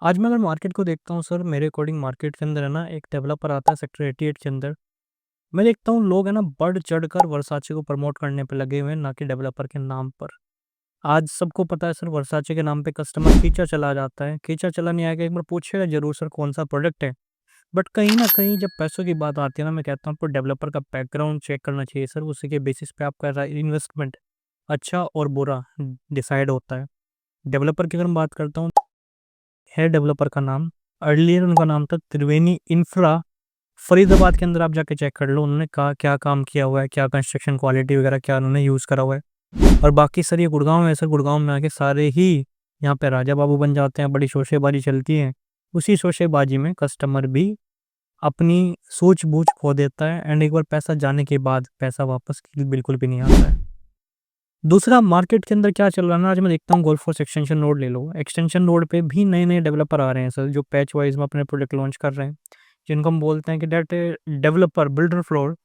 आज मैं अगर मार्केट को देखता हूँ सर, मेरे अकॉर्डिंग मार्केट के अंदर है ना एक डेवलपर आता है सेक्टर 88 के अंदर। मैं देखता हूँ लोग है ना बढ़ चढ़कर वर्साचे को प्रमोट करने पे लगे हुए हैं, ना कि डेवलपर के नाम पर। आज सबको पता है सर, वर्साचे के नाम पे कस्टमर खींचा चला जाता है। खींचा चला नहीं आएगा, एक बार पूछेगा जरूर सर कौन सा प्रोडक्ट है। बट कहीं ना कहीं जब पैसों की बात आती है ना, मैं कहता हूँ आपको डेवलपर का बैकग्राउंड चेक करना चाहिए सर। उसी के बेसिस पे आपका इन्वेस्टमेंट अच्छा और बुरा डिसाइड होता है। डेवलपर की अगर मैं बात करता हूँ, है डेवलपर का नाम, अर्लियर उनका नाम था त्रिवेणी इंफ्रा। फरीदाबाद के अंदर आप जाके चेक कर लो, उन्होंने कहा क्या काम किया हुआ है, क्या कंस्ट्रक्शन क्वालिटी वगैरह क्या उन्होंने यूज़ करा हुआ है। और बाकी सर ये गुड़गांव है सर, गुड़गांव में आके सारे ही यहाँ पे राजा बाबू बन जाते हैं, बड़ी शोशेबाजी चलती है। उसी शोशेबाजी में कस्टमर भी अपनी सूझबूझ खो देता है, एंड एक बार पैसा जाने के बाद पैसा वापस बिल्कुल भी नहीं आता है। दूसरा, मार्केट के अंदर क्या चल रहा है ना, आज मैं देखता हूँ गोल्फोर्स एक्सटेंशन रोड ले लो। एक्सटेंशन रोड पे भी नए नए डेवलपर आ रहे हैं सर, जो पैच वाइज में अपने प्रोडक्ट लॉन्च कर रहे हैं, जिनको हम बोलते हैं कि date developer builder floor.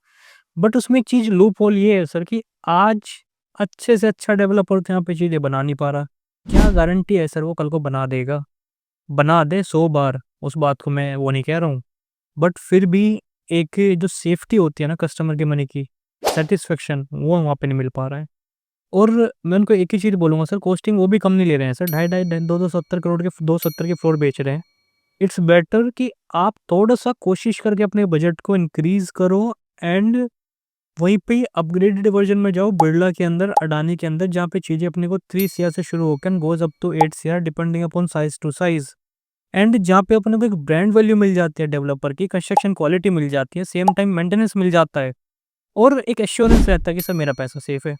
But उसमें एक चीज़ लूप होल ये है सर कि आज अच्छे से अच्छा डेवलपर तो यहाँ पे चीज़ें बना नहीं पा रहा। क्या गारंटी है सर वो कल को बना देगा? बना दे 100 बार, उस बात को मैं वो नहीं कह रहा हूँ। बट फिर भी एक जो सेफ्टी होती है ना कस्टमर के मनी की, सेटिस्फेक्शन, वो वहाँ पे नहीं मिल पा रहा है। और मैं उनको एक ही चीज़ बोलूँगा सर, कॉस्टिंग वो भी कम नहीं ले रहे हैं सर। ढाई ढाई 270 करोड़ के 270 के फ्लोर बेच रहे हैं। इट्स बेटर कि आप थोड़ा-सा कोशिश करके अपने बजट को इंक्रीज़ करो, एंड वहीं पे अपग्रेडेड वर्ज़न में जाओ बिड़ला के अंदर, अडानी के अंदर, जहाँ पे चीज़ें अपने को 3 सीआर से शुरू होकर and goes up to 8 CR depending upon size to size. And जहाँ पे अपने को एक ब्रांड वैल्यू मिल जाती है डेवलपर की, कंस्ट्रक्शन क्वालिटी मिल जाती है, सेम टाइम मेंटेनेंस मिल जाता है, और एक एश्योरेंस रहता है कि सर मेरा पैसा सेफ है।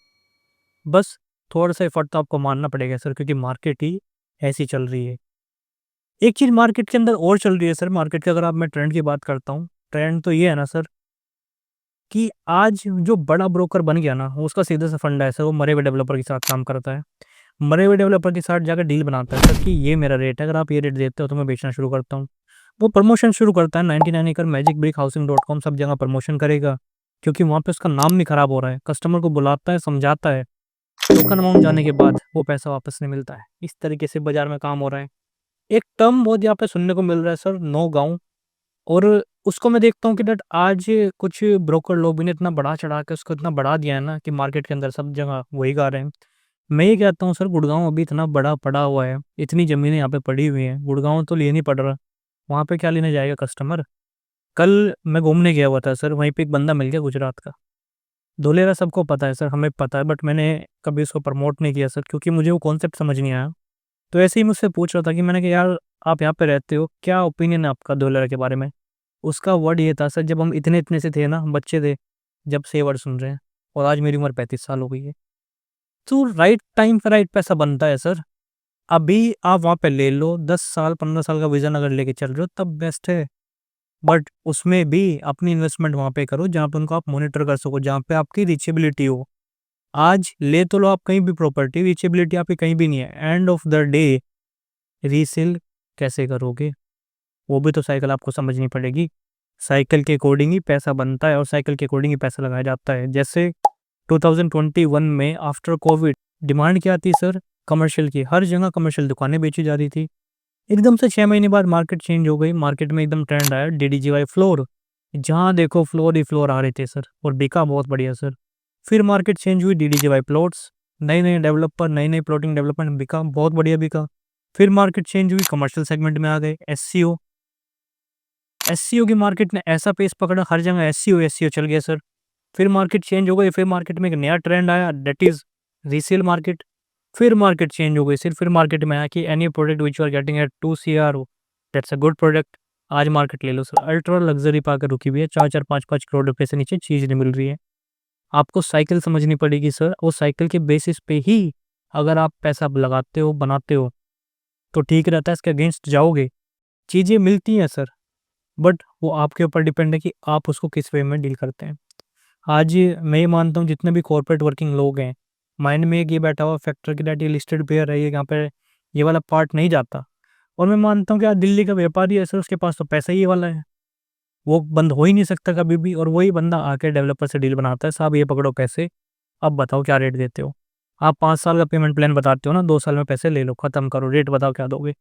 बस थोड़ा-सा एफर्ट तो आपको मारना पड़ेगा सर, क्योंकि मार्केट ही ऐसी चल रही है। एक चीज़ मार्केट के अंदर और चल रही है सर, मार्केट के अगर आप मैं ट्रेंड की बात करता हूँ, ट्रेंड तो ये है ना सर कि आज जो बड़ा ब्रोकर बन गया ना, उसका सीधा सा फंडा है सर, वो मरे हुए डेवलपर के साथ काम करता है। मरे हुए डेवलपर के साथ जाकर डील बनाता है सर कि ये मेरा रेट है, अगर आप ये रेट देते हो तो मैं बेचना शुरू करता हूँ। वो प्रमोशन शुरू करता है, 99 एकड़, मैजिक ब्रिक, हाउसिंग.com सब जगह प्रमोशन करेगा, क्योंकि वहाँ पे उसका नाम नहीं खराब हो रहा है। कस्टमर को बुलाता है, समझाता है, टोकन अमाउंट जाने के बाद वो पैसा वापस नहीं मिलता है। इस तरीके से बाजार में काम हो रहा है। एक टर्म बहुत यहाँ पे सुनने को मिल रहा है सर, नो गाँव। और उसको मैं देखता हूँ कि डट आज कुछ ब्रोकर लोग भी ने इतना बढ़ा चढ़ा के उसको इतना बढ़ा दिया है ना कि मार्केट के अंदर सब जगह वही गा रहे हैं। मैं ये कहता हूँ सर, गुड़गांव अभी इतना बड़ा पड़ा हुआ है, इतनी ज़मीनें यहाँ पे पड़ी हुई हैं, गुड़गांव तो लिए नहीं पड़ रहा, वहाँ पे क्या लेने जाएगा कस्टमर? कल मैं घूमने गया हुआ था सर, वहीं पे एक बंदा मिल गया गुजरात का। धोलेरा सबको पता है सर, हमें पता है, बट मैंने कभी उसको प्रमोट नहीं किया सर, क्योंकि मुझे वो कॉन्सेप्ट समझ नहीं आया। तो ऐसे ही मुझसे पूछ रहा था कि मैंने कहा यार आप यहाँ पे रहते हो, क्या ओपिनियन है आपका धोलेरा के बारे में? उसका वर्ड ये था सर, जब हम इतने-इतने से थे ना, बच्चे थे, जब से ये वर्ड सुन रहे हैं, और आज मेरी उम्र 35 साल हो गई है। तो राइट टाइम पे राइट पैसा बनता है सर। अभी आप वहाँ पे ले लो, 10 साल 15 साल का विज़न अगर लेके चल रहे हो तब बेस्ट है। बट उसमें भी अपनी इन्वेस्टमेंट वहाँ पे करो जहाँ पे उनको आप मॉनिटर कर सको, जहाँ पे आपकी रीचेबिलिटी हो। आज ले तो लो आप कहीं भी प्रॉपर्टी, रीचेबिलिटी आपकी कहीं भी नहीं है। End of the day resale कैसे करोगे? वो भी तो साइकिल आपको समझनी पड़ेगी। साइकिल के अकॉर्डिंग ही पैसा बनता है और साइकिल के अकॉर्डिंग ही पैसा लगाया जाता है। जैसे 2021 में आफ्टर कोविड डिमांड क्या थी सर? कमर्शियल की। हर जगह कमर्शियल दुकानें बेची जा रही थी। एकदम से 6 महीने बाद मार्केट चेंज हो गई। मार्केट में एकदम ट्रेंड आया डीडीजीवाई फ्लोर। जहाँ देखो फ्लोर ही फ्लोर आ रहे थे सर, और बिका बहुत बढ़िया सर। फिर मार्केट चेंज हुई, डीडीजीवाई प्लॉट्स, नए-नए डेवलपर, नई-नई प्लॉटिंग डेवलपमेंट, बिका बहुत बढ़िया बिका। फिर मार्केट चेंज हुई, कमर्शियल सेगमेंट में आ गए, एससीओ। एससीओ की मार्केट ने ऐसा पेस पकड़ा, हर जगह एससीओ एससीओ चल गया सर। फिर मार्केट चेंज हो गई, फिर मार्केट में एक नया ट्रेंड आया, दैट इज़ रीसेल मार्केट। फिर मार्केट चेंज हो गई, फिर मार्केट में आया कि any product which you are getting at 2 CR that's a good product. आज मार्केट ले लो सर, अल्ट्रा लग्ज़री पे आकर रुकी हुई है, 4-4 5-5 करोड़ रुपए से नीचे चीज़ नहीं मिल रही है। आपको साइकिल समझनी पड़ेगी सर, और साइकिल के बेसिस पे ही अगर आप पैसा लगाते हो, बनाते हो, तो ठीक रहता है। इसके अगेंस्ट जाओगे, चीज़ें मिलती हैं सर, बट वो आपके ऊपर डिपेंड है कि आप उसको किस वे में डील करते हैं। आज मैं ये मानता हूँ जितने भी कॉर्पोरेट वर्किंग लोग हैं, माइंड में एक ये बैठा हुआ फैक्टर कि दैट ये लिस्टेड पेयर है, ये यहाँ पे ये वाला पार्ट नहीं जाता। और मैं मानता हूँ कि आज दिल्ली का व्यापारी है सर, उसके पास तो पैसा ही ये वाला है, वो बंद हो ही नहीं सकता कभी भी। और वही बंदा आके डेवलपर से डील बनाता है, साहब ये पकड़ो पैसे, अब बताओ क्या रेट देते हो? आप 5 साल का पेमेंट प्लान बताते हो ना, 2 साल में पैसे ले लो, खत्म करो, रेट बताओ क्या दोगे?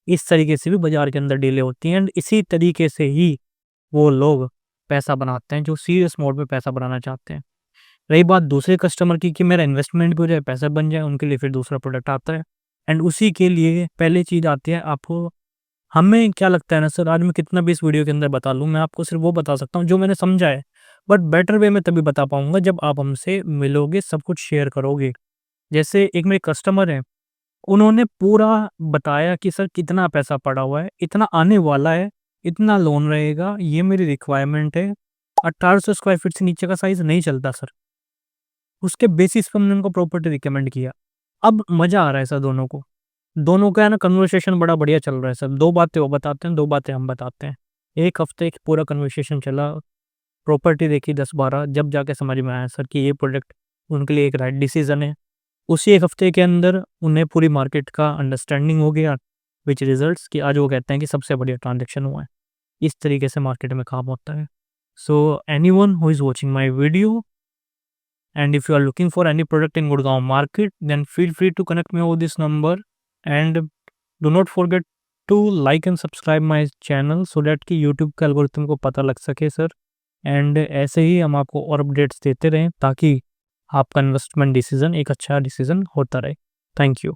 इस तरीके से भी बाज़ार के अंदर डीलें होती हैं एंड इसी तरीके से ही वो लोग पैसा बनाते हैं जो सीरियस मोड पे पैसा बनाना चाहते हैं। रही बात दूसरे कस्टमर की कि मेरा इन्वेस्टमेंट भी हो जाए, पैसा बन जाए, उनके लिए फिर दूसरा प्रोडक्ट आता है एंड उसी के लिए पहली चीज़ आती है आपको। हमें क्या लगता है ना सर, आज मैं कितना भी इस वीडियो के अंदर बता लूँ, मैं आपको सिर्फ़ वो बता सकता हूँ जो मैंने समझा है। बट बेटर वे में तभी बता पाऊँगा जब आप हमसे मिलोगे, सब कुछ शेयर करोगे। जैसे एक मेरे कस्टमर हैं, उन्होंने पूरा बताया कि सर कितना पैसा पड़ा हुआ है, इतना आने वाला है, इतना लोन रहेगा, ये मेरी रिक्वायरमेंट है। 1800 स्क्वायर फीट से नीचे का साइज़ नहीं चलता सर। उसके बेसिस पे हमने उनको प्रॉपर्टी रिकमेंड किया। अब मज़ा आ रहा है सर दोनों को। दोनों का है ना कन्वर्सेशन बड़ा बढ़िया चल रहा है सर। 2 बातें वो बताते हैं, 2 बातें हम बताते हैं। 1 हफ़्ते एक पूरा कन्वर्सेशन चला, प्रॉपर्टी देखी 10-12, जब जाके समझ में आया सर कि ये प्रोडक्ट उनके लिए एक राइट डिसीज़न है। उसी 1 हफ़्ते के अंदर उन्हें पूरी मार्केट का अंडरस्टैंडिंग हो गया, व्हिच रिज़ल्ट्स कि आज वो कहते हैं कि सबसे बढ़िया ट्रांज़ैक्शन हुआ है। इस तरीके से मार्केट में काम होता है। So anyone who is watching my video and if you are looking for any product in Gurgaon market, then feel free to connect me over this number and do not forget to like and subscribe my channel so that कि YouTube के algorithm को पता लग सके sir. And ऐसे ही हम आपको और अपडेट्स देते रहें ताकि आपका इन्वेस्टमेंट डिसीजन एक अच्छा डिसीजन होता रहे। Thank you.